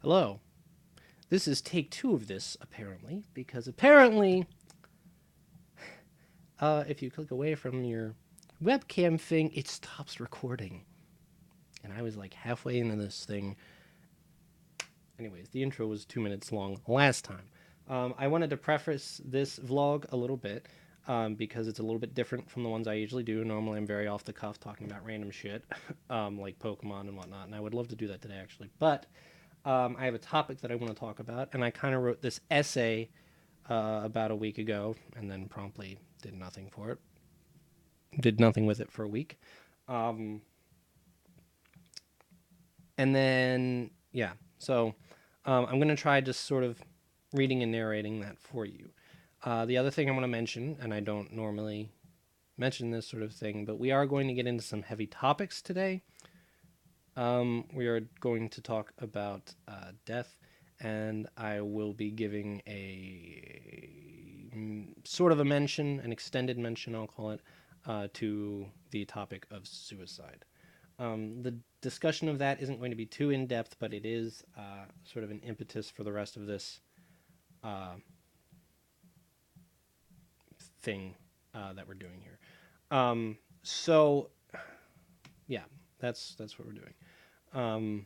Hello. This is take two of this, apparently, because apparently, if you click away from your webcam thing, it stops recording. And I was like halfway into this thing. Anyways, the intro was 2 minutes long last time. I wanted to preface this vlog a little bit because it's a little bit different from the ones I usually do. Normally, I'm very off the cuff talking about random shit like Pokemon and whatnot, and I would love to do that today, actually. But I have a topic that I want to talk about, and I kind of wrote this essay about a week ago, and then promptly did nothing for it. Did nothing with it for a week, um, and then yeah. So I'm gonna try just sort of reading and narrating that for you. The other thing I want to mention, and I don't normally mention this sort of thing, but we are going to get into some heavy topics today. We are going to talk about death, and I will be giving a sort of a mention, an extended mention, I'll call it, to the topic of suicide. The discussion of that isn't going to be too in depth, but it is sort of an impetus for the rest of this uh, thing that we're doing here. So yeah, that's what we're doing. Um,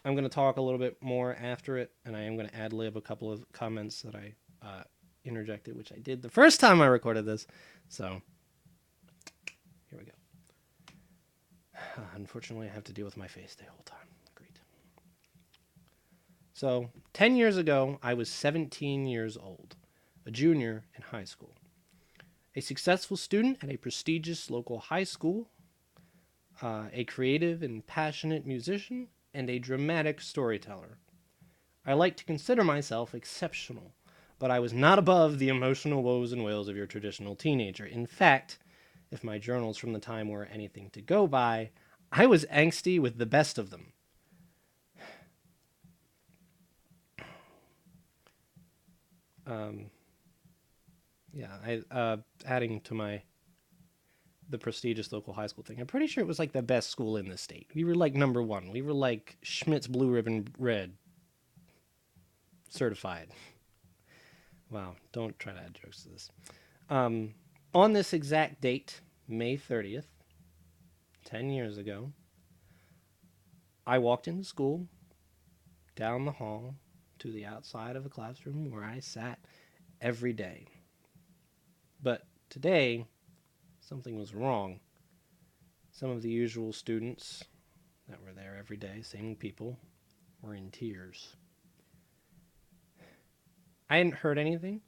I'm going to talk a little bit more after it, and I am going to ad lib a couple of comments that I interjected, which I did the first time I recorded this. So here we go. Unfortunately, I have to deal with my face the whole time. Great. So 10 years ago, I was 17 years old, a junior in high school, a successful student at a prestigious local high school, a creative and passionate musician, and a dramatic storyteller. I like to consider myself exceptional, but I was not above the emotional woes and wails of your traditional teenager. In fact, if my journals from the time were anything to go by, I was angsty with the best of them. Um, yeah, adding to my the prestigious local high school thing. I'm pretty sure it was like the best school in the state. We were like number one. We were like Schmidt's Blue Ribbon Red certified. Wow, don't try to add jokes to this. Um, on this exact date, May 30th, 10 years ago, I walked into school, down the hall, to the outside of a classroom where I sat every day. But today, something was wrong. Some of the usual students that were there every day, same people, were in tears. I hadn't heard anything.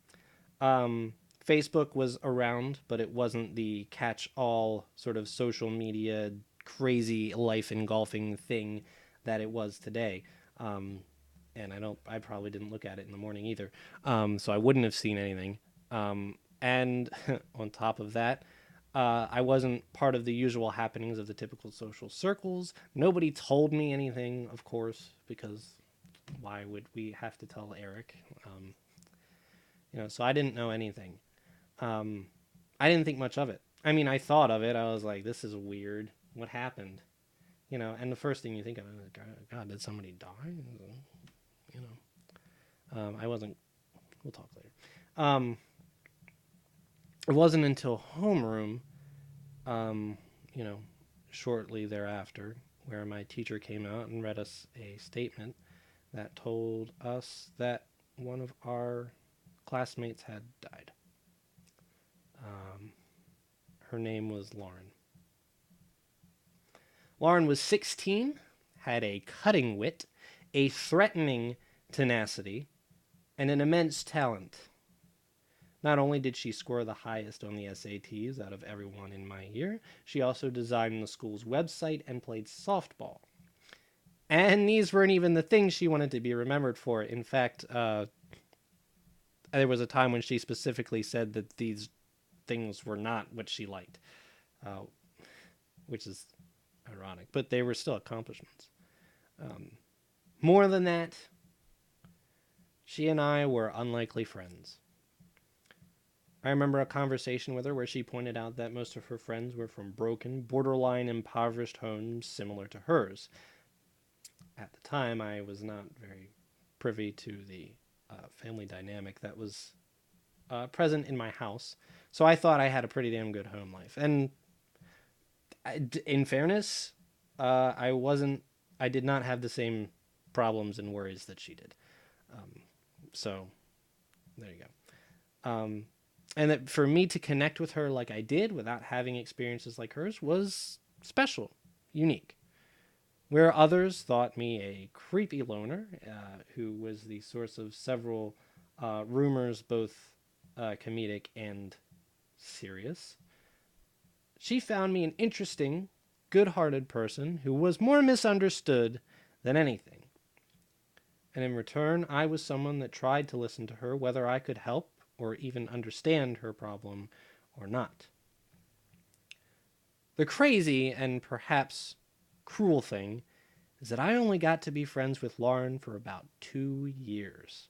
Um, Facebook was around, but it wasn't the catch all sort of social media crazy life engulfing thing that it was today. Um, and I probably didn't look at it in the morning either. So I wouldn't have seen anything. And on top of that, I wasn't part of the usual happenings of the typical social circles. Nobody told me anything, of course, because why would we have to tell Eric? So I didn't know anything. Um, I didn't think much of it. I mean, I thought of it. I was like, this is weird. What happened? And the first thing you think of is, God, did somebody die? You I wasn't. We'll talk later. Um, it wasn't until homeroom, um, you know, shortly thereafter, where my teacher came out and read us a statement that told us that one of our classmates had died. Um, her name was Lauren. Lauren was 16, had a cutting wit, a threatening tenacity, and an immense talent. Not only did she score the highest on the SATs out of everyone in my year, she also designed the school's website and played softball. And these weren't even the things she wanted to be remembered for. In fact, there was a time when she specifically said that these things were not what she liked, uh, which is ironic, but they were still accomplishments. More than that, she and I were unlikely friends. I remember a conversation with her where she pointed out that most of her friends were from broken, borderline impoverished homes similar to hers. At the time, I was not very privy to the family dynamic that was present in my house. So I thought I had a pretty damn good home life. And in fairness, I wasn't. I did not have the same problems and worries that she did. So there you go. And that for me to connect with her like I did without having experiences like hers was special, unique. Where others thought me a creepy loner who was the source of several rumors, both comedic and serious, she found me an interesting, good hearted person who was more misunderstood than anything. And in return, I was someone that tried to listen to her, whether I could help or even understand her problem or not. The crazy and perhaps cruel thing is that I only got to be friends with Lauren for about 2 years.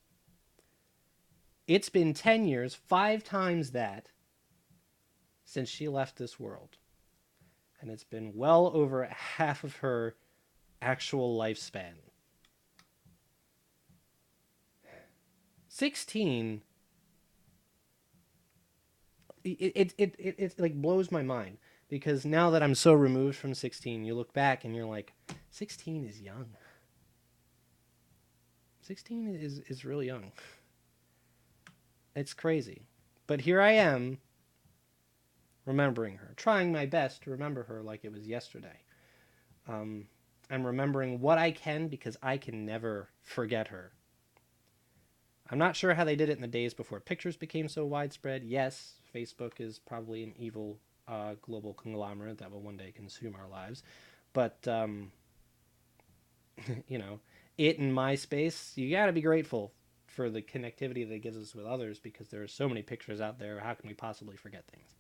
It's been 10 years, 5 times that, since she left this world. And it's been well over half of her actual lifespan. 16, it like blows my mind. Because now that I'm so removed from 16, you look back and you're like, 16 is young. 16 is really young. It's crazy. But here I am, remembering her, trying my best to remember her like it was yesterday. I'm remembering what I can because I can never forget her. I'm not sure how they did it in the days before pictures became so widespread. Yes, Facebook is probably an evil global conglomerate that will one day consume our lives. But, you know, it and MySpace, you got to be grateful for the connectivity that it gives us with others because there are so many pictures out there. How can we possibly forget things?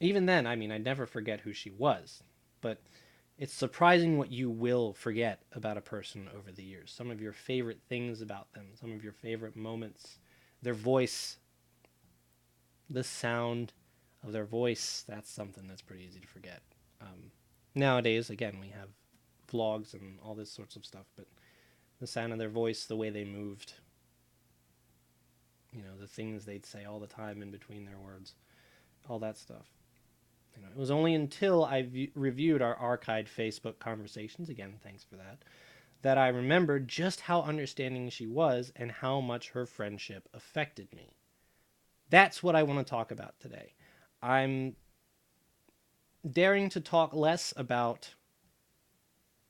Even then, I mean, I never forget who she was. But it's surprising what you will forget about a person over the years. Some of your favorite things about them, some of your favorite moments, their voice, the sound of their voice, that's something that's pretty easy to forget. Nowadays, again, we have vlogs and all this sorts of stuff, but the sound of their voice, the way they moved, you know, the things they'd say all the time in between their words, all that stuff. You know, it was only until I reviewed our archived Facebook conversations, again, thanks for that, that I remembered just how understanding she was and how much her friendship affected me. That's what I want to talk about today. I'm daring to talk less about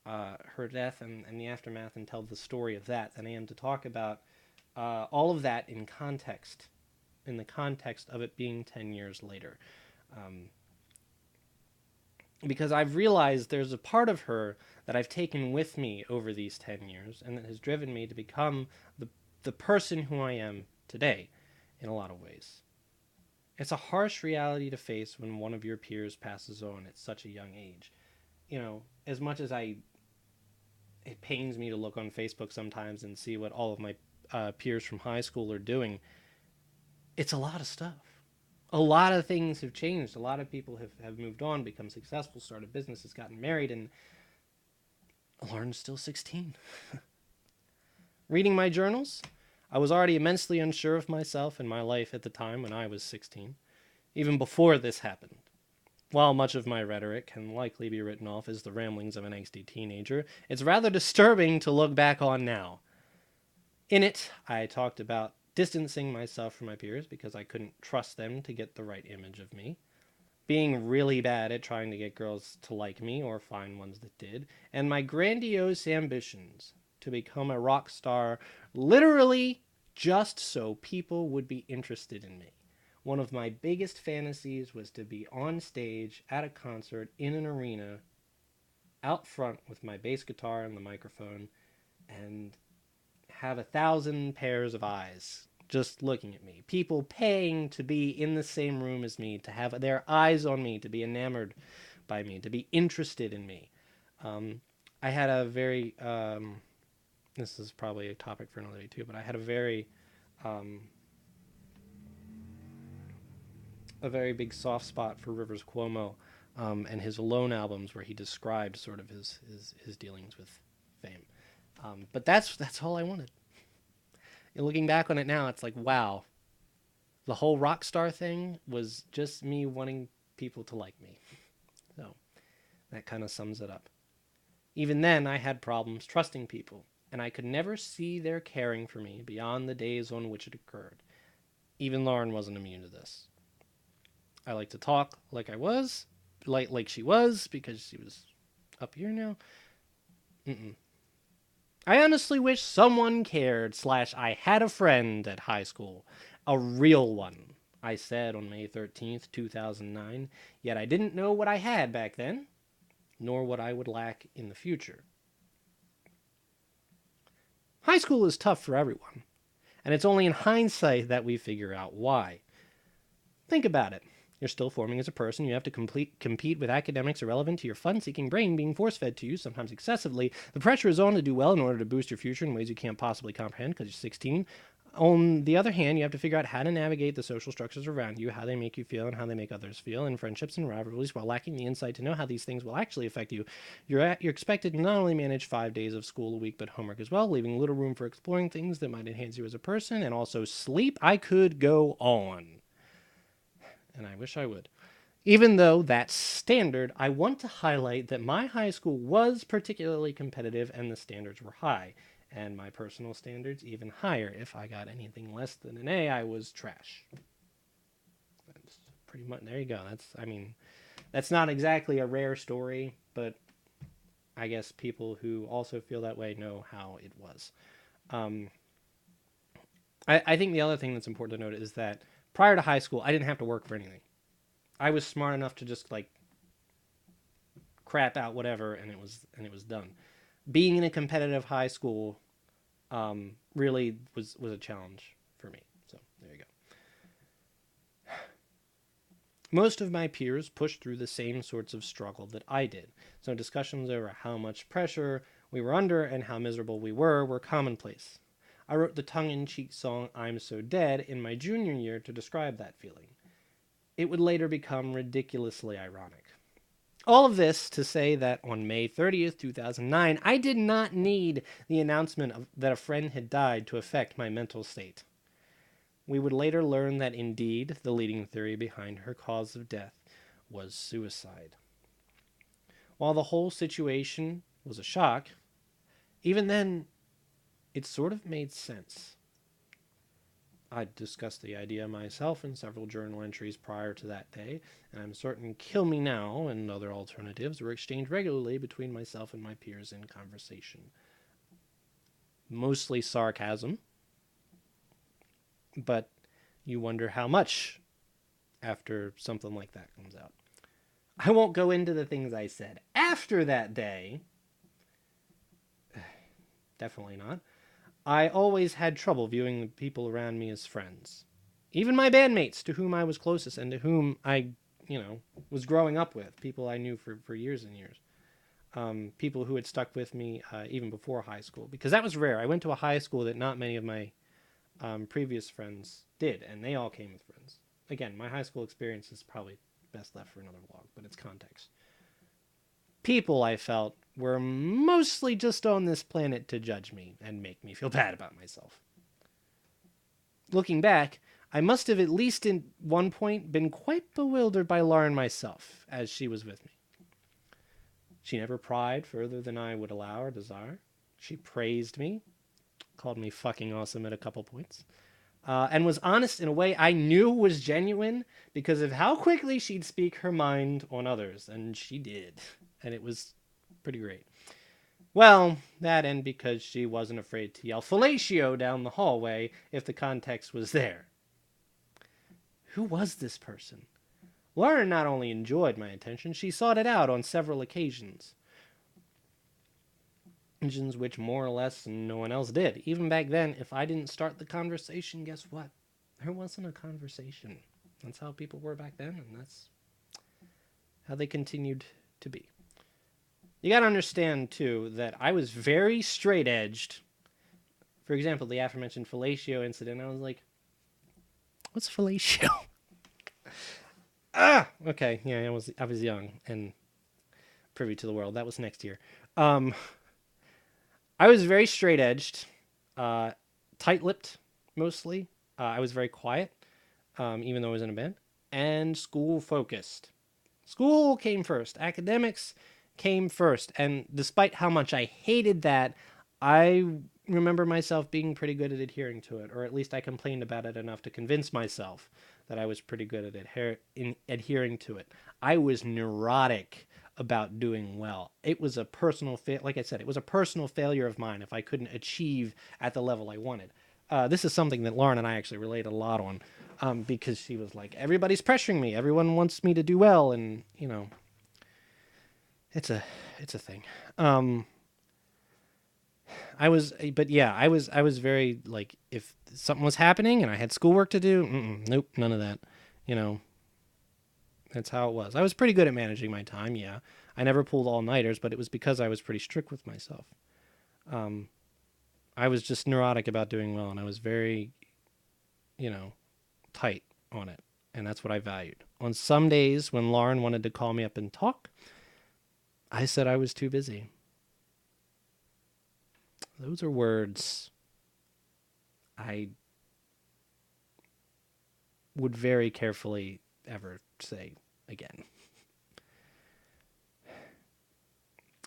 her death and the aftermath and tell the story of that than I am to talk about all of that in context, in the context of it being 10 years later. Because I've realized there's a part of her that I've taken with me over these 10 years and that has driven me to become the person who I am today in a lot of ways. It's a harsh reality to face when one of your peers passes on at such a young age. You know, as much as it pains me to look on Facebook sometimes and see what all of my peers from high school are doing, it's a lot of stuff. A lot of things have changed. A lot of people have moved on, become successful, started businesses, gotten married, and Lauren's still 16. Reading my journals, I was already immensely unsure of myself and my life at the time when I was 16, even before this happened. While much of my rhetoric can likely be written off as the ramblings of an angsty teenager, it's rather disturbing to look back on now. In it, I talked about distancing myself from my peers because I couldn't trust them to get the right image of me, being really bad at trying to get girls to like me or find ones that did, and my grandiose ambitions to become a rock star literally just so people would be interested in me. One of my biggest fantasies was to be on stage at a concert in an arena out front with my bass guitar and the microphone and have 1,000 pairs of eyes just looking at me. People paying to be in the same room as me, to have their eyes on me, to be enamored by me, to be interested in me. I had a very, this is probably a topic for another day too, but I had a very big soft spot for Rivers Cuomo and his Alone albums, where he described sort of his dealings with fame. But that's all I wanted. And looking back on it now, it's like, wow, the whole rock star thing was just me wanting people to like me. So that kind of sums it up. Even then, I had problems trusting people, and I could never see their caring for me beyond the days on which it occurred. Even Lauren wasn't immune to this. I like to talk like I was, like she was, because she was up here now. Mm-mm. I honestly wish someone cared, slash, I had a friend at high school. A real one, I said on May 13th, 2009. Yet I didn't know what I had back then, nor what I would lack in the future. High school is tough for everyone, and it's only in hindsight that we figure out why. Think about it. You're still forming as a person. You have to compete with academics irrelevant to your fun-seeking brain being force-fed to you, sometimes excessively. The pressure is on to do well in order to boost your future in ways you can't possibly comprehend because you're 16. On the other hand, you have to figure out how to navigate the social structures around you, how they make you feel and how they make others feel, in friendships and rivalries, while lacking the insight to know how these things will actually affect you. You're expected to not only manage 5 days of school a week, but homework as well, leaving little room for exploring things that might enhance you as a person, and also sleep. I could go on, and I wish I would. Even though that's standard, I want to highlight that my high school was particularly competitive and the standards were high, and my personal standards even higher. If I got anything less than an A, I was trash. That's pretty much, there you go. That's not exactly a rare story, but I guess people who also feel that way know how it was. Um, I think the other thing that's important to note is that prior to high school, I didn't have to work for anything. I was smart enough to just like crap out whatever, and it was done. Being in a competitive high school really was a challenge for me. So there you go. Most of my peers pushed through the same sorts of struggle that I did. So discussions over how much pressure we were under and how miserable we were commonplace. I wrote the tongue-in-cheek song I'm So Dead in my junior year to describe that feeling. It would later become ridiculously ironic. All of this to say that on May 30th, 2009, I did not need the announcement that a friend had died to affect my mental state. We would later learn that indeed the leading theory behind her cause of death was suicide. While the whole situation was a shock, even then, it sort of made sense. I'd discussed the idea myself in several journal entries prior to that day, and I'm certain Kill Me Now and other alternatives were exchanged regularly between myself and my peers in conversation. Mostly sarcasm, but you wonder how much after something like that comes out. I won't go into the things I said after that day. Definitely not. I always had trouble viewing the people around me as friends. Even my bandmates, to whom I was closest and to whom I, was growing up with, people I knew for years and years. People who had stuck with me even before high school, because that was rare. I went to a high school that not many of my previous friends did, and they all came with friends. Again, my high school experience is probably best left for another vlog, but it's context. People, I felt, were mostly just on this planet to judge me and make me feel bad about myself. Looking back, I must have at least at one point been quite bewildered by Lauren myself, as she was with me. She never pried further than I would allow or desire. She praised me, called me fucking awesome at a couple points, and was honest in a way I knew was genuine because of how quickly she'd speak her mind on others, and she did, and it was pretty great. Well, that and because she wasn't afraid to yell fellatio down the hallway if the context was there. Who was this person? Lauren not only enjoyed my attention, she sought it out on several occasions. Occasions which more or less no one else did. Even back then, if I didn't start the conversation, guess what? There wasn't a conversation. That's how people were back then, and that's how they continued to be. You gotta understand, too, that I was very straight-edged. For example, the aforementioned fellatio incident, I was like, what's fellatio? Okay, yeah, I was young and privy to the world. That was next year. I was very straight edged, tight lipped mostly. I was very quiet, even though I was in a band, and school focused. School came first. Academics came first. And despite how much I hated that, I remember myself being pretty good at adhering to it, or at least I complained about it enough to convince myself that I was pretty good at adhering to it. I was neurotic about doing well. It was a personal like I said, it was a personal failure of mine if I couldn't achieve at the level I wanted. This is something that Lauren and I actually relate a lot on, because she was like, everybody's pressuring me. Everyone wants me to do well. And, it's a thing. I was very like, if something was happening and I had schoolwork to do, nope, none of that. You know, that's how it was. I was pretty good at managing my time. Yeah. I never pulled all-nighters, but it was because I was pretty strict with myself. I was just neurotic about doing well, and I was very, tight on it. And that's what I valued. On some days when Lauren wanted to call me up and talk, I said I was too busy. Those are words I would very carefully ever say again.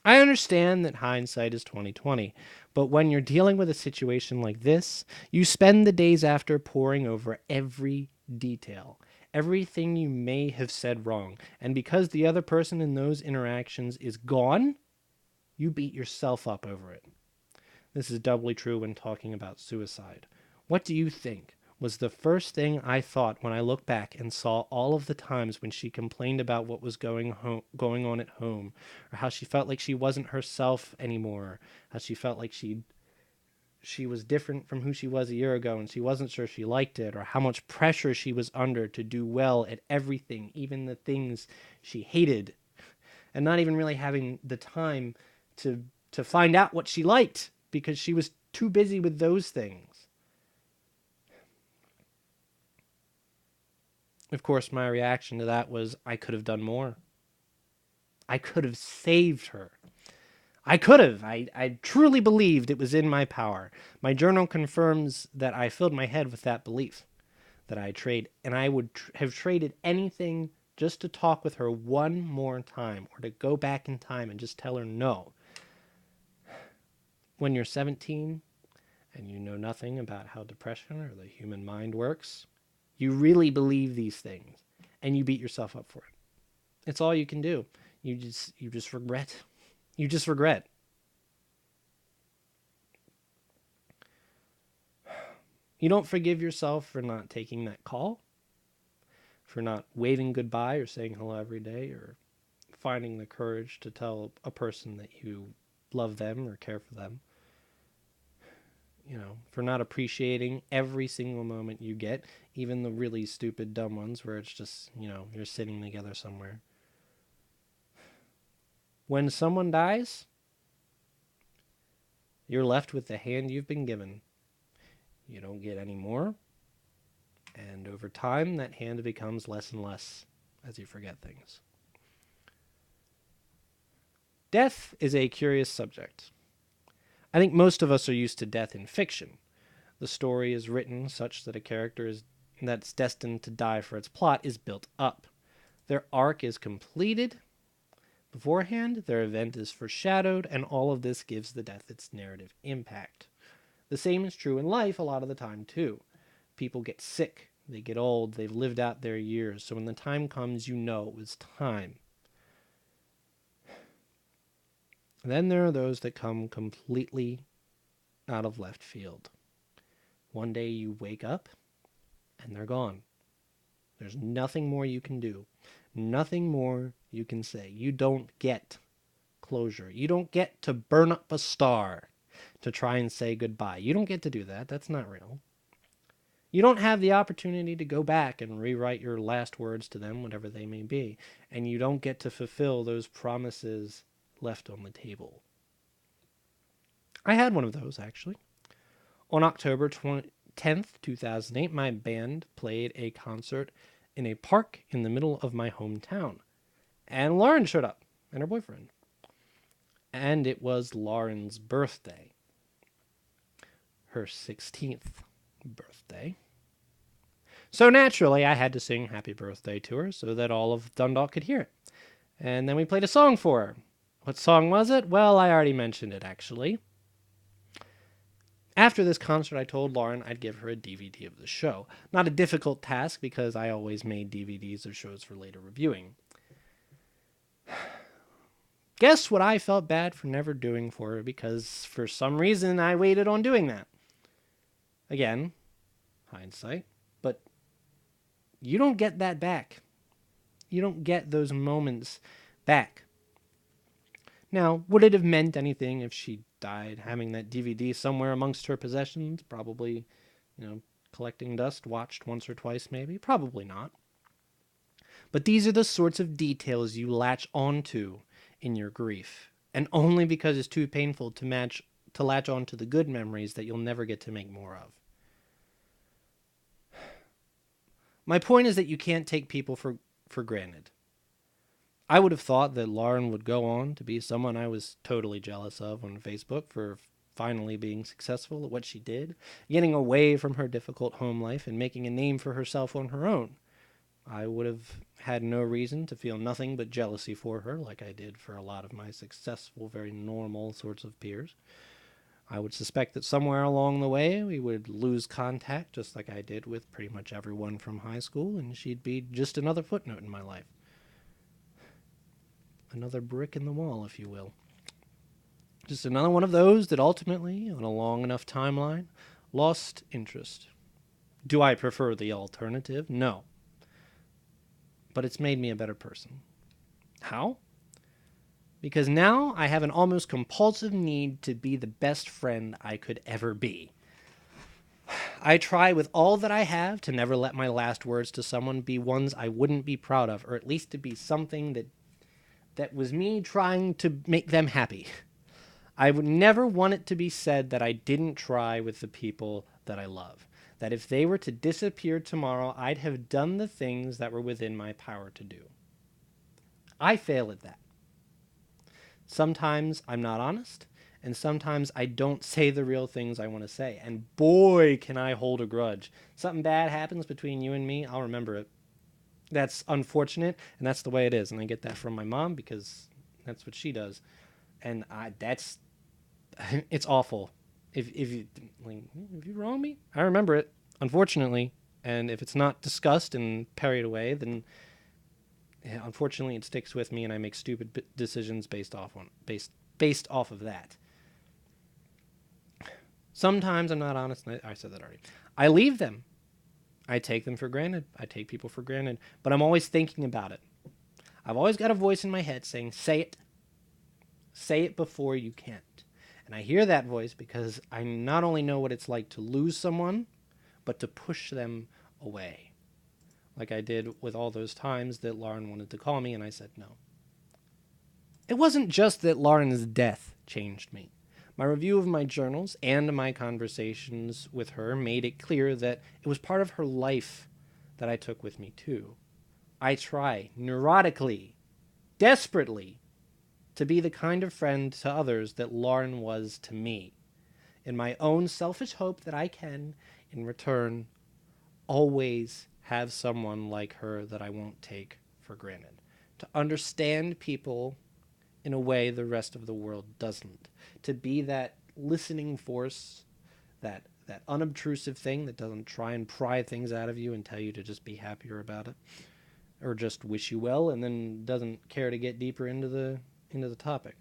I understand that hindsight is 20/20, but when you're dealing with a situation like this, you spend the days after poring over every detail, everything you may have said wrong, and because the other person in those interactions is gone, you beat yourself up over it. This is doubly true when talking about suicide. What do you think was the first thing I thought when I looked back and saw all of the times when she complained about what was going on at home, or how she felt like she wasn't herself anymore, how she felt like she was different from who she was a year ago and she wasn't sure she liked it, or how much pressure she was under to do well at everything, even the things she hated, and not even really having the time to find out what she liked because she was too busy with those things. Of course, my reaction to that was I could have done more. I could have saved her. I could have. I truly believed it was in my power. My journal confirms that I filled my head with that belief, that I would have traded anything just to talk with her one more time, or to go back in time and just tell her no. When you're 17 and you know nothing about how depression or the human mind works, you really believe these things and you beat yourself up for it. It's all you can do. You just regret. You just regret. You don't forgive yourself for not taking that call, for not waving goodbye or saying hello every day, or finding the courage to tell a person that you love them or care for them. For not appreciating every single moment you get, even the really stupid, dumb ones where it's just, you're sitting together somewhere. When someone dies, you're left with the hand you've been given. You don't get any more, and over time, that hand becomes less and less as you forget things. Death is a curious subject. I think most of us are used to death in fiction. The story is written such that a character that's destined to die for its plot is built up. Their arc is completed beforehand, their event is foreshadowed, and all of this gives the death its narrative impact. The same is true in life a lot of the time, too. People get sick, they get old, they've lived out their years, so when the time comes, you know it was time. Then there are those that come completely out of left field. One day you wake up and they're gone. There's nothing more you can do. Nothing more you can say. You don't get closure. You don't get to burn up a star to try and say goodbye. You don't get to do that. That's not real. You don't have the opportunity to go back and rewrite your last words to them, whatever they may be. And you don't get to fulfill those promises left on the table. I had one of those, actually. On October 10th, 2008, my band played a concert in a park in the middle of my hometown. And Lauren showed up, and her boyfriend. And it was Lauren's birthday. her 16th birthday. So naturally, I had to sing happy birthday to her so that all of Dundalk could hear it. And then we played a song for her. What song was it? Well, I already mentioned it, actually. After this concert, I told Lauren I'd give her a DVD of the show. Not a difficult task because I always made DVDs of shows for later reviewing. Guess what I felt bad for never doing for her because for some reason I waited on doing that. Again, hindsight, but you don't get that back. You don't get those moments back. Now, would it have meant anything if she died having that DVD somewhere amongst her possessions? Probably, collecting dust, watched once or twice maybe? Probably not. But these are the sorts of details you latch onto in your grief, and only because it's too painful to latch onto the good memories that you'll never get to make more of. My point is that you can't take people for granted. I would have thought that Lauren would go on to be someone I was totally jealous of on Facebook for finally being successful at what she did, getting away from her difficult home life and making a name for herself on her own. I would have had no reason to feel nothing but jealousy for her, like I did for a lot of my successful, very normal sorts of peers. I would suspect that somewhere along the way we would lose contact, just like I did with pretty much everyone from high school, and she'd be just another footnote in my life. Another brick in the wall, if you will. Just another one of those that ultimately, on a long enough timeline, lost interest. Do I prefer the alternative? No. But it's made me a better person. How? Because now I have an almost compulsive need to be the best friend I could ever be. I try with all that I have to never let my last words to someone be ones I wouldn't be proud of, or at least to be something that was me trying to make them happy. I would never want it to be said that I didn't try with the people that I love. That if they were to disappear tomorrow, I'd have done the things that were within my power to do. I fail at that. Sometimes I'm not honest, and sometimes I don't say the real things I want to say. And boy, can I hold a grudge. Something bad happens between you and me, I'll remember it. That's unfortunate, and that's the way it is. And I get that from my mom because that's what she does. And it's awful. If you wrong me, I remember it, unfortunately. And if it's not discussed and parried away, then unfortunately it sticks with me, and I make stupid decisions based off of that. Sometimes I'm not honest. I said that already. I leave them. I take them for granted. I take people for granted. But I'm always thinking about it. I've always got a voice in my head saying, say it. Say it before you can't. And I hear that voice because I not only know what it's like to lose someone, but to push them away. Like I did with all those times that Lauren wanted to call me and I said no. It wasn't just that Lauren's death changed me. My review of my journals and my conversations with her made it clear that it was part of her life that I took with me too. I try neurotically, desperately, to be the kind of friend to others that Lauren was to me, in my own selfish hope that I can, in return, always have someone like her that I won't take for granted. To understand people in a way the rest of the world doesn't. To be that listening force, that unobtrusive thing that doesn't try and pry things out of you and tell you to just be happier about it, or just wish you well and then doesn't care to get deeper into the topic.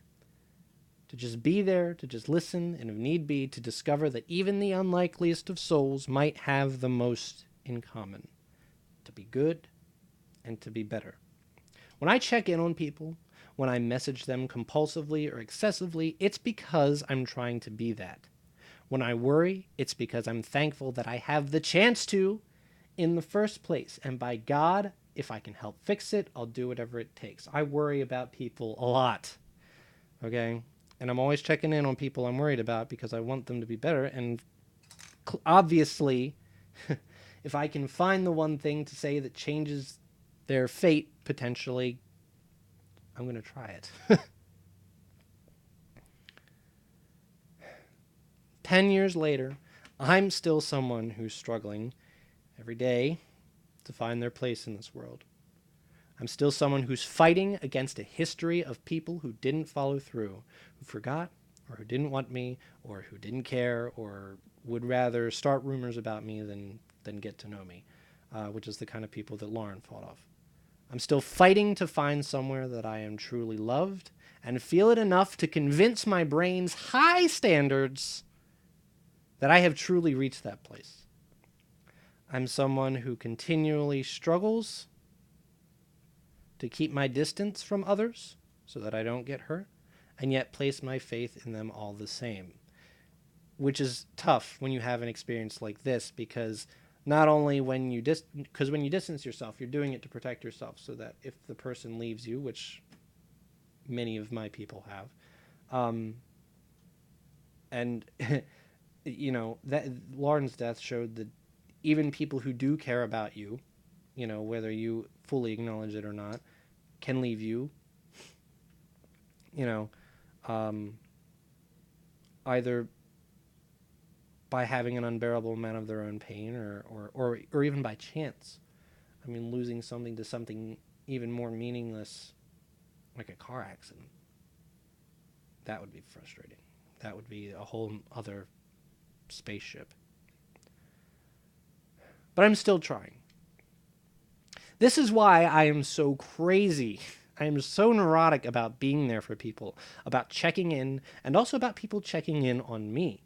To just be there, to just listen, and if need be, to discover that even the unlikeliest of souls might have the most in common. To be good and to be better. When I check in on people, when I message them compulsively or excessively, it's because I'm trying to be that. When I worry, it's because I'm thankful that I have the chance to in the first place. And by God, if I can help fix it, I'll do whatever it takes. I worry about people a lot. Okay? And I'm always checking in on people I'm worried about because I want them to be better. And obviously, if I can find the one thing to say that changes their fate, potentially, I'm going to try it. 10 years later, I'm still someone who's struggling every day to find their place in this world. I'm still someone who's fighting against a history of people who didn't follow through, who forgot, or who didn't want me, or who didn't care, or would rather start rumors about me than get to know me, which is the kind of people that Lauren fought off. I'm still fighting to find somewhere that I am truly loved and feel it enough to convince my brain's high standards that I have truly reached that place. I'm someone who continually struggles to keep my distance from others so that I don't get hurt, and yet place my faith in them all the same. Which is tough when you have an experience like this, because not only when you when you distance yourself, you're doing it to protect yourself, so that if the person leaves you, which many of my people have, and you know that Lauren's death showed that even people who do care about you, you know, whether you fully acknowledge it or not, can leave you, you know, either by having an unbearable amount of their own pain, or even by chance. I mean, losing something to something even more meaningless, like a car accident, that would be frustrating. That would be a whole other spaceship. But I'm still trying. This is why I am so crazy. I am so neurotic about being there for people, about checking in, and also about people checking in on me.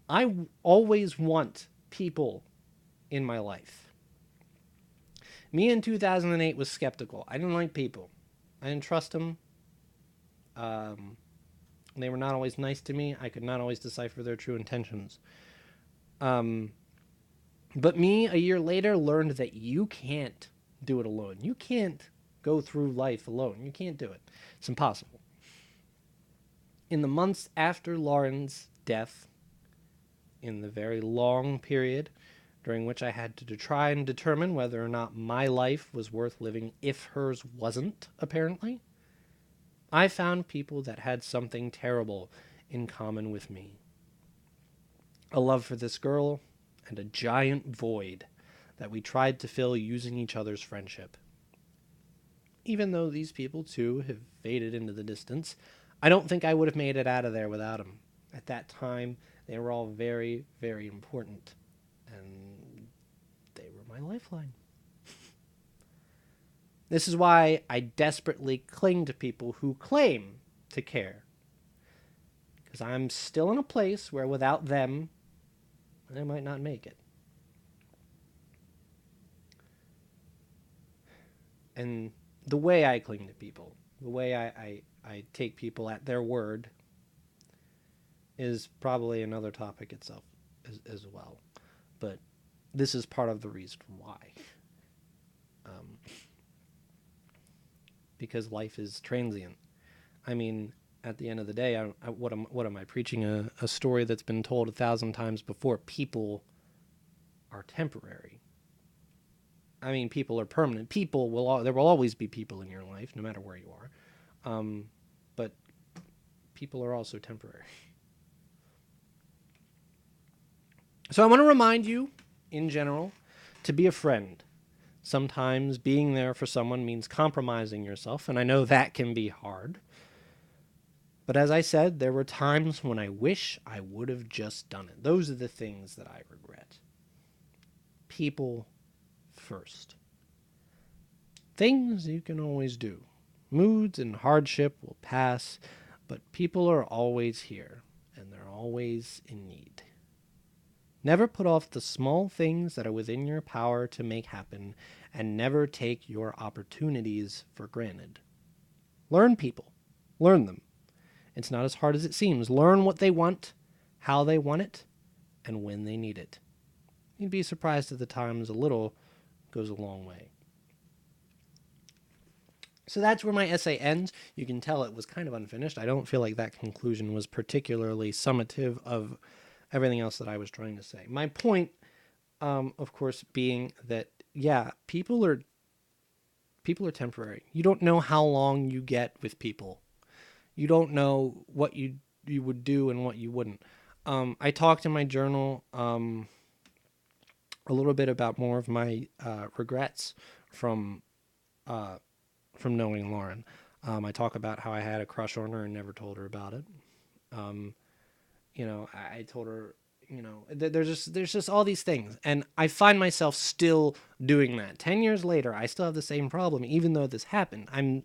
I always want people in my life. Me in 2008 was skeptical. I didn't like people. I didn't trust them. They were not always nice to me. I could not always decipher their true intentions. But me, a year later, learned that you can't do it alone. You can't go through life alone. You can't do it. It's impossible. In the months after Lauren's death, in the very long period during which I had to try and determine whether or not my life was worth living if hers wasn't, apparently, I found people that had something terrible in common with me. A love for this girl and a giant void that we tried to fill using each other's friendship. Even though these people, too, have faded into the distance, I don't think I would have made it out of there without them. At that time, they were all very, very important, and they were my lifeline. This is why I desperately cling to people who claim to care, because I'm still in a place where without them, I might not make it. And the way I cling to people, the way I take people at their word, is probably another topic itself as well. But this is part of the reason why. Because life is transient. I mean, at the end of the day, what am I preaching? A story that's been told 1,000 times before. People are temporary. I mean, people are permanent. There will always be people in your life, no matter where you are. But people are also temporary. So I want to remind you, in general, to be a friend. Sometimes being there for someone means compromising yourself, and I know that can be hard. But as I said, there were times when I wish I would have just done it. Those are the things that I regret. People first. Things you can always do. Moods and hardship will pass, but people are always here, and they're always in need. Never put off the small things that are within your power to make happen, and never take your opportunities for granted. Learn people. Learn them. It's not as hard as it seems. Learn what they want, how they want it, and when they need it. You'd be surprised at the times a little goes a long way. So that's where my essay ends. You can tell it was kind of unfinished. I don't feel like that conclusion was particularly summative of everything else that I was trying to say. My point, of course, being that, yeah, people are temporary. You don't know how long you get with people. You don't know what you would do and what you wouldn't. I talked in my journal a little bit about more of my regrets from uh, from knowing Lauren. I talk about how I had a crush on her and never told her about it. Um, I told her, there's just all these things, and I find myself still doing that. 10 years later, I still have the same problem, even though this happened. I'm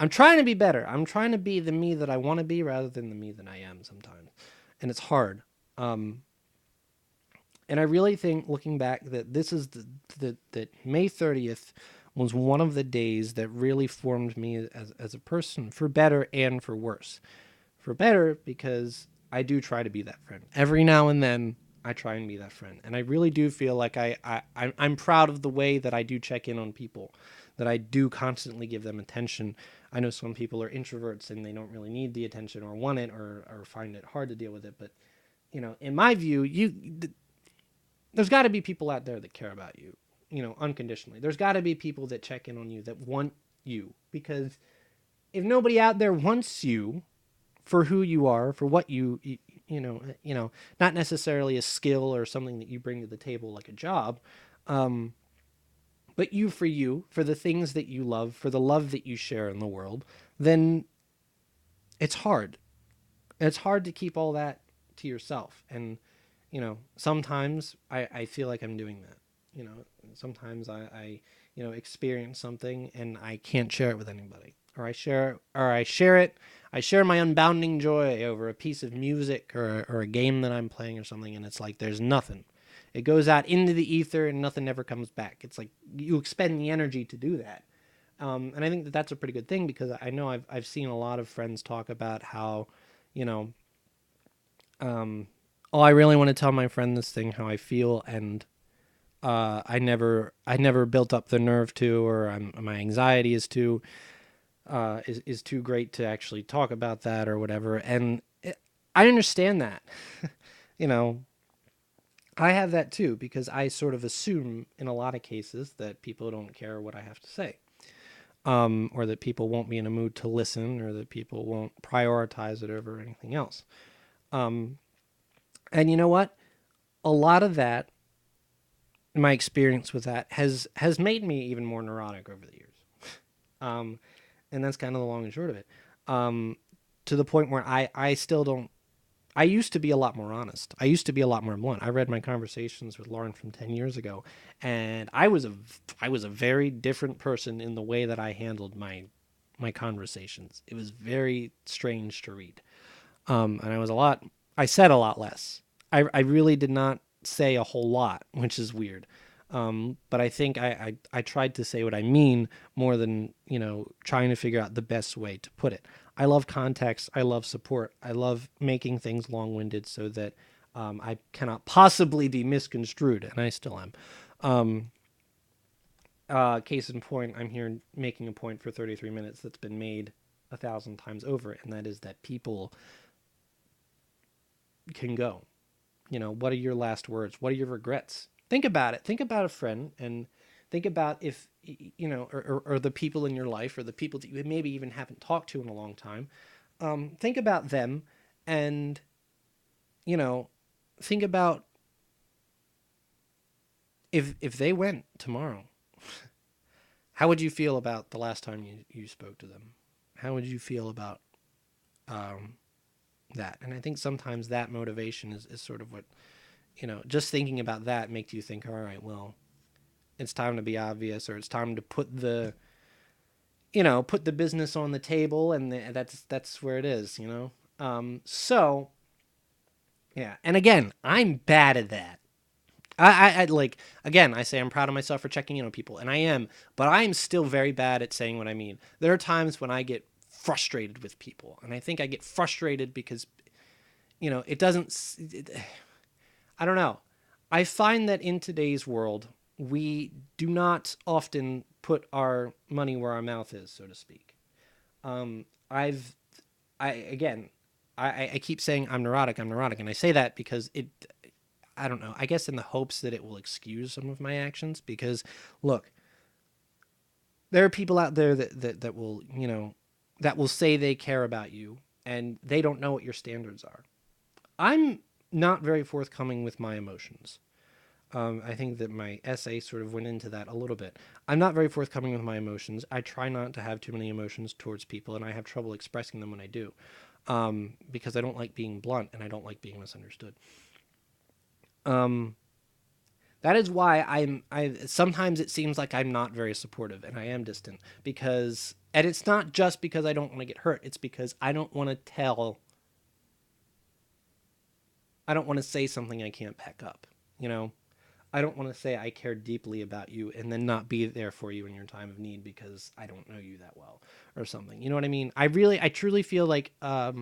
trying to be better. I'm trying to be the me that I want to be rather than the me that I am sometimes, and it's hard. Um, and I really think, looking back, that this is that May 30th was one of the days that really formed me as a person, for better and for worse. For better, because I do try to be that friend. Every now and then, I try and be that friend. And I really do feel like I'm proud of the way that I do check in on people, that I do constantly give them attention. I know some people are introverts and they don't really need the attention or want it, or find it hard to deal with it. But, in my view, there's got to be people out there that care about you, unconditionally. There's got to be people that check in on you, that want you. Because if nobody out there wants you for who you are, for what not necessarily a skill or something that you bring to the table like a job, um, but you for you, for the things that you love, for the love that you share in the world, then it's hard. It's hard to keep all that to yourself. And, sometimes I feel like I'm doing that. Sometimes I experience something and I can't share it with anybody. I share my unbounding joy over a piece of music, or a game that I'm playing or something, and it's like there's nothing. It goes out into the ether and nothing ever comes back. It's like you expend the energy to do that. And I think that that's a pretty good thing, because I know I've seen a lot of friends talk about how, you know, oh, I really want to tell my friend this thing, how I feel, and I never built up the nerve to, or my anxiety is too great to actually talk about that or whatever. And I understand that. you know, I have that too, because I sort of assume in a lot of cases that people don't care what I have to say, or that people won't be in a mood to listen, or that people won't prioritize it over anything else. Um, and you know what? A lot of that, my experience with that, has made me even more neurotic over the years. Um, and that's kind of the long and short of it. Um, to the point where I still don't. I used to be a lot more honest. I used to be a lot more blunt. I read my conversations with Lauren from 10 years ago, and I was a very different person in the way that I handled my conversations. It was very strange to read. And I said a lot less. I really did not say a whole lot, which is weird. But I think I tried to say what I mean more than, trying to figure out the best way to put it. I love context. I love support. I love making things long winded so that I cannot possibly be misconstrued, and I still am. Um, Case in point, I'm here making a point for 33 minutes that's been made 1,000 times over, and that is that people can go. What are your last words? What are your regrets? Think about it. Think about a friend, and think about if, or the people in your life, or the people that you maybe even haven't talked to in a long time. Think about them, and, you know, think about if they went tomorrow, how would you feel about the last time you spoke to them? How would you feel about um, that? And I think sometimes that motivation is sort of what, just thinking about that makes you think, all right, well, it's time to be obvious, or it's time to put the business on the table, and that's where it is. So yeah, and again, I'm bad at that. I like, again, I say I'm proud of myself for checking in on people, and I am, but I am still very bad at saying what I mean. There are times when I get frustrated with people, and I think I get frustrated because, it doesn't. I don't know. I find that in today's world, we do not often put our money where our mouth is, so to speak. I've, I again, I keep saying I'm neurotic, and I say that because I don't know. I guess in the hopes that it will excuse some of my actions. Because, look, there are people out there that will, that will say they care about you, and they don't know what your standards are. I'm not very forthcoming with my emotions. I think that my essay sort of went into that a little bit. I'm not very forthcoming with my emotions. I try not to have too many emotions towards people, and I have trouble expressing them when I do, because I don't like being blunt and I don't like being misunderstood. That is why I sometimes it seems like I'm not very supportive and I am distant, because, and it's not just because I don't want to get hurt. It's because I don't want to say something I can't back up. You know, I don't want to say I care deeply about you and then not be there for you in your time of need because I don't know you that well or something. You know what I mean? I truly feel like, I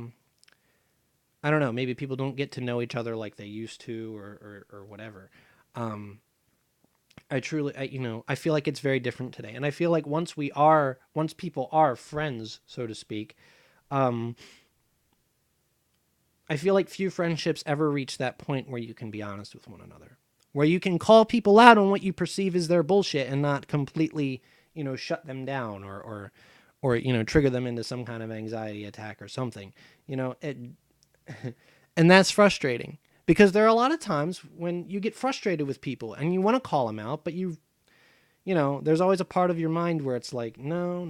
don't know, maybe people don't get to know each other like they used to, or whatever. Um, I feel like it's very different today. And I feel like once people are friends, so to speak, um, I feel like few friendships ever reach that point where you can be honest with one another, where you can call people out on what you perceive as their bullshit and not completely, shut them down, or trigger them into some kind of anxiety attack or something. And that's frustrating because there are a lot of times when you get frustrated with people and you want to call them out, but there's always a part of your mind where it's like, no,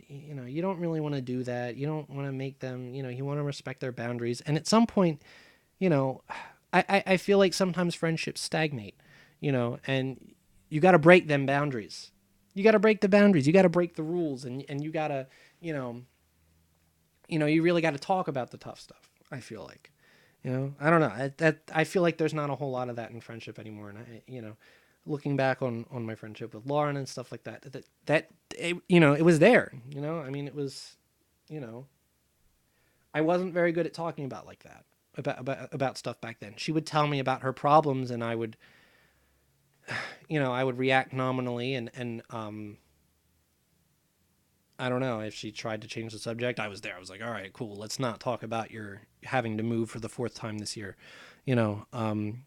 you don't really want to do that. You don't want to make them, you want to respect their boundaries. And at some point, you know, I feel like sometimes friendships stagnate, and you got to break them boundaries. You got to break the boundaries. You got to break the rules, and you got to, you really got to talk about the tough stuff. I feel like, I don't know. I feel like there's not a whole lot of that in friendship anymore, and looking back on my friendship with Lauren and stuff like that it was there. I mean, it was, I wasn't very good at talking about like that about stuff back then. She would tell me about her problems, and I would, I would react nominally, and I don't know, if she tried to change the subject, I was there. I was like, all right, cool. Let's not talk about your having to move for the fourth time this year. You know, um,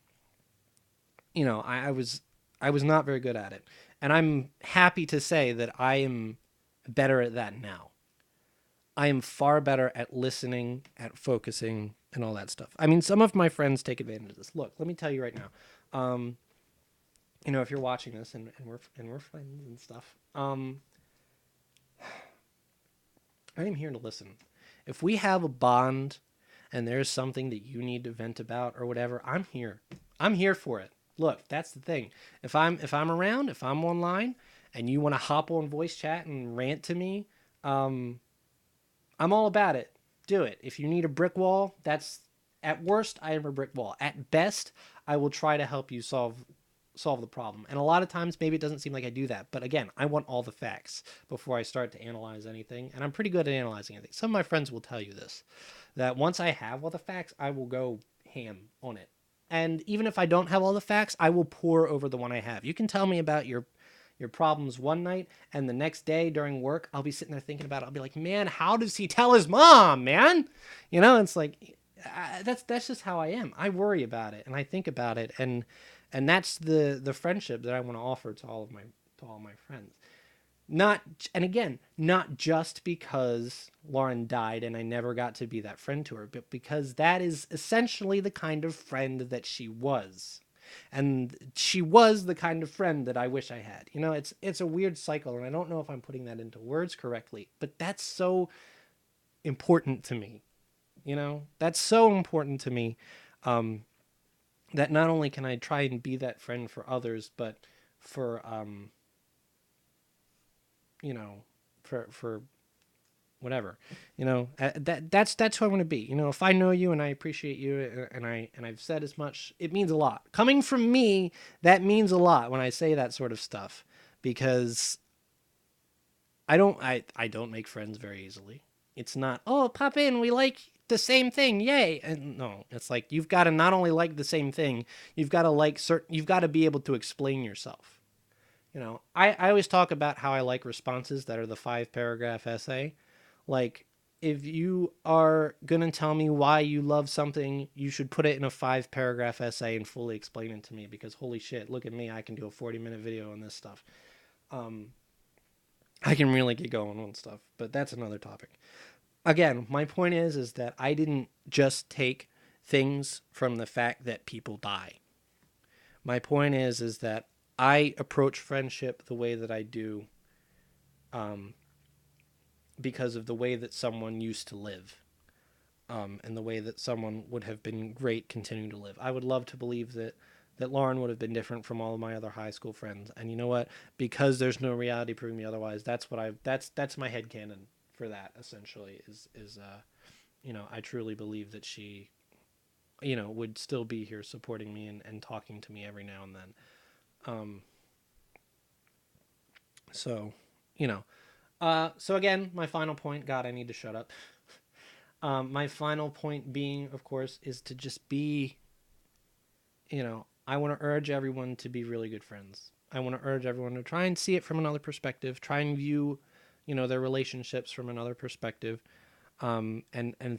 I was not very good at it, and I'm happy to say that I am better at that now. I am far better at listening, at focusing, and all that stuff. I mean, some of my friends take advantage of this. Look, let me tell you right now. If you're watching this, and we're friends and stuff, I am here to listen. If we have a bond and there's something that you need to vent about or whatever, I'm here. I'm here for it. Look, that's the thing. If I'm around, if I'm online, and you want to hop on voice chat and rant to me, um, I'm all about it. Do it. If you need a brick wall, that's, at worst, I am a brick wall. At best, I will try to help you solve the problem. And a lot of times maybe it doesn't seem like I do that, but again, I want all the facts before I start to analyze anything, and I'm pretty good at analyzing anything. Some of my friends will tell you this, that once I have all the facts, I will go ham on it. And even if I don't have all the facts, I will pour over the one I have. You can tell me about your problems one night, and the next day during work, I'll be sitting there thinking about it. I'll be like, man, how does he tell his mom, man? It's like, that's just how I am. I worry about it and I think about it, and that's the friendship that I want to offer to all my friends. Not, and again, not just because Lauren died and I never got to be that friend to her, but because that is essentially the kind of friend that she was. And she was the kind of friend that I wish I had. It's a weird cycle, and I don't know if I'm putting that into words correctly, but that's so important to me. That's so important to me. That not only can I try and be that friend for others, but for for whatever, that's who I want to be. If I know you and I appreciate you, and I've said as much, it means a lot coming from me. That means a lot when I say that sort of stuff, because I don't make friends very easily. It's not, oh, pop in, we like the same thing, yay. And no, it's like, you've got to not only like the same thing, you've got to be able to explain yourself. I always talk about how I like responses that are the 5-paragraph essay. Like, if you are going to tell me why you love something, you should put it in a 5-paragraph essay and fully explain it to me, because holy shit, look at me, I can do a 40-minute video on this stuff. I can really get going on stuff, but that's another topic. Again, my point is that I didn't just take things from the fact that people die. My point is that I approach friendship the way that I do because of the way that someone used to live, and the way that someone would have been great continuing to live. I would love to believe that Lauren would have been different from all of my other high school friends. And you know what? Because there's no reality proving me otherwise, that's my headcanon for that, essentially, is I truly believe that she, would still be here supporting me and talking to me every now and then. So, so again, my final point, God, I need to shut up. My final point being, of course, is to just be, I want to urge everyone to be really good friends. I want to urge everyone to try and see it from another perspective, try and view, their relationships from another perspective, and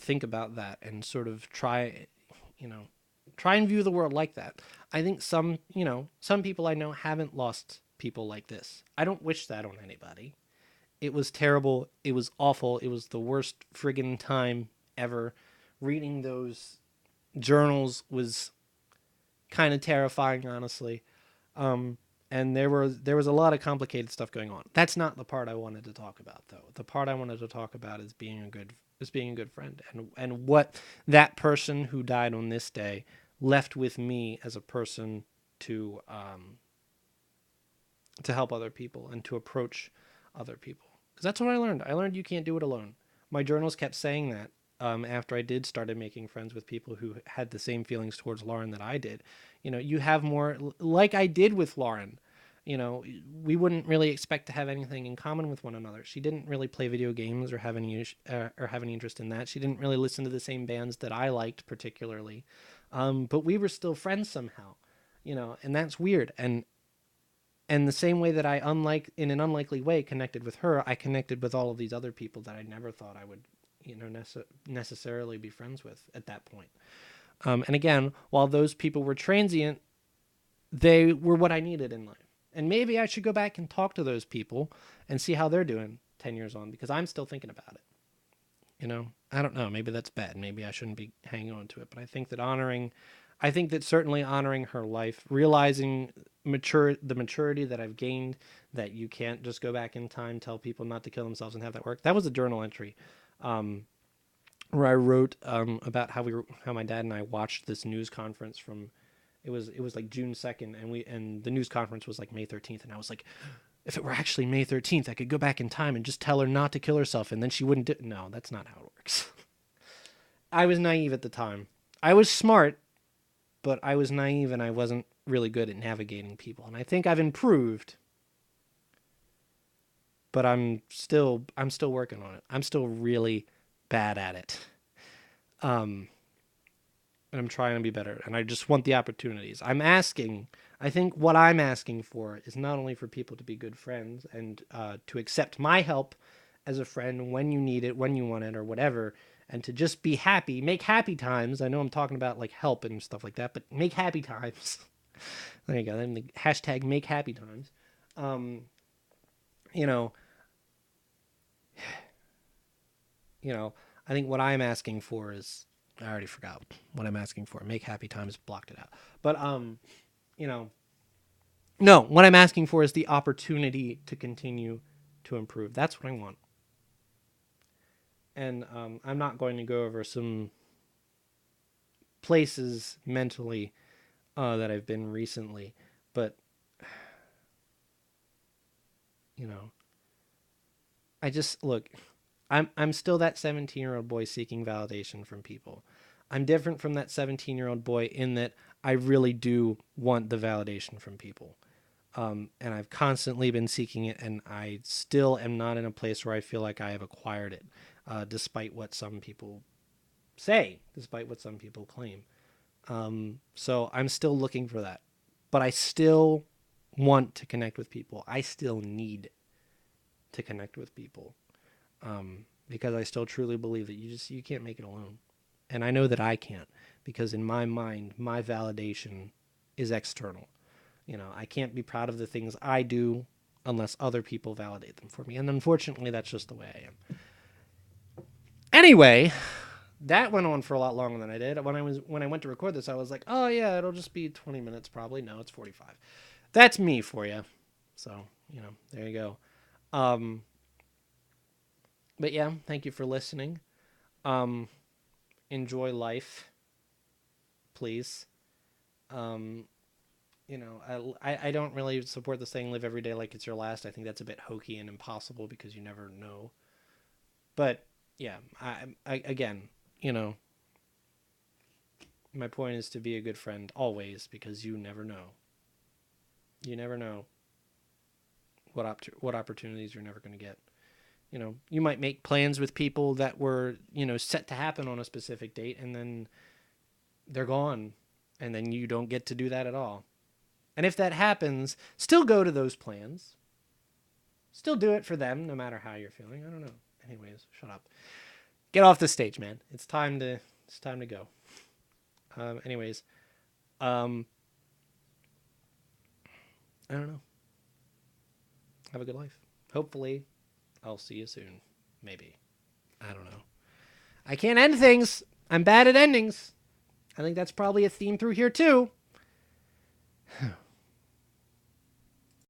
think about that and sort of try and view the world like that. I think some people I know haven't lost people like this. I don't wish that on anybody. It was terrible. It was awful. It was the worst friggin' time ever. Reading those journals was kind of terrifying, honestly. And there was a lot of complicated stuff going on. That's not the part I wanted to talk about, though. The part I wanted to talk about is being a good friend, and what that person who died on this day left with me as a person to help other people and to approach other people. Because that's what I learned. I learned you can't do it alone. My journals kept saying that after I did started making friends with people who had the same feelings towards Lauren that I did. You have more, like I did with Lauren. We wouldn't really expect to have anything in common with one another. She didn't really play video games or have any interest in that. She didn't really listen to the same bands that I liked particularly. But we were still friends somehow, and that's weird. And the same way that I, in an unlikely way, connected with her, I connected with all of these other people that I never thought I would, necessarily be friends with at that point. And again, while those people were transient, they were what I needed in life. And maybe I should go back and talk to those people and see how they're doing 10 years on, because I'm still thinking about it. I don't know. Maybe that's bad. Maybe I shouldn't be hanging on to it. But I think that certainly honoring her life, realizing the maturity that I've gained, that you can't just go back in time, tell people not to kill themselves and have that work. That was a journal entry where I wrote about how my dad and I watched this news conference from, it was like June 2nd, and the news conference was like May 13th, and I was like, if it were actually May 13th, I could go back in time and just tell her not to kill herself, and then she wouldn't do. No, that's not how it works. I was naive at the time. I was smart, but I was naive and I wasn't really good at navigating people. And I think I've improved, but I'm still working on it. I'm still really bad at it. And I'm trying to be better, and I just want the opportunities. I think what I'm asking for is not only for people to be good friends and to accept my help as a friend when you need it, when you want it, or whatever, and to just be happy, make happy times. I know I'm talking about like help and stuff like that, but make happy times. There you go. Then the hashtag make happy times. You know, I think what I'm asking for is, I already forgot what I'm asking for. Make happy times, blocked it out. But no, what I'm asking for is the opportunity to continue to improve. That's what I want. And I'm not going to go over some places mentally that I've been recently, but I just look. I'm still that 17-year-old boy seeking validation from people. I'm different from that 17-year-old boy in that I really do want the validation from people. And I've constantly been seeking it, and I still am not in a place where I feel like I have acquired it, despite what some people say, despite what some people claim. So I'm still looking for that. But I still want to connect with people. I still need to connect with people. Because I still truly believe that you can't make it alone. And I know that I can't, because in my mind, my validation is external. I can't be proud of the things I do unless other people validate them for me. And unfortunately, that's just the way I am. Anyway, That went on for a lot longer than I did. When I went to record this, I was like, oh yeah, it'll just be 20 minutes probably. No, it's 45. That's me for you. So, there you go. Um, but yeah, thank you for listening. Um, enjoy life, please. Um, I don't really support the saying live every day like it's your last. I think that's a bit hokey and impossible because you never know. But yeah, again, my point is to be a good friend always because you never know. You never know what opportunities you're never going to get. You might make plans with people that were, set to happen on a specific date and then they're gone and then you don't get to do that at all. And if that happens, still go to those plans. Still do it for them no matter how you're feeling. I don't know. Anyways, shut up. Get off the stage, man. It's time to go. Anyways, I don't know. Have a good life. Hopefully, I'll see you soon. Maybe. I don't know. I can't end things. I'm bad at endings. I think that's probably a theme through here, too.